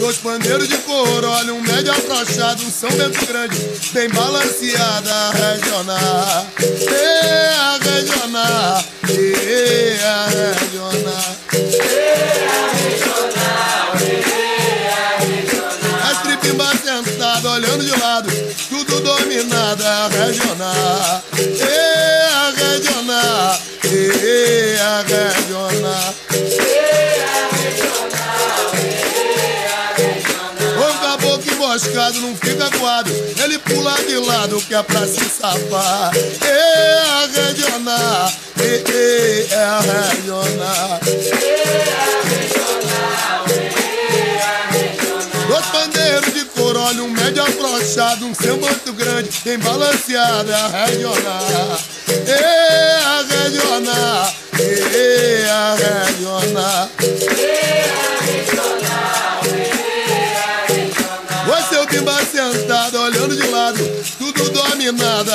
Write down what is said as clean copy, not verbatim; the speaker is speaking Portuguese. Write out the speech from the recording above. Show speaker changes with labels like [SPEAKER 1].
[SPEAKER 1] Dois pandeiros de cor, olha, um médio afrouxado, um São Bento Grande, bem balanceada a regional. A regional, a regional. A tripimba sentada, olhando de lado, tudo dominada a regional. A regional, a regional. O caboclo emboscado não fica coado, ele pula de lado que é pra se safar. A regional, a regional. Dois pandeiros de cor, olha, um médio afrouxado, um São Bento Grande, bem balanceada a regional. A regional, a regional. Você o pimba sentado, olhando de lado, tudo dominado.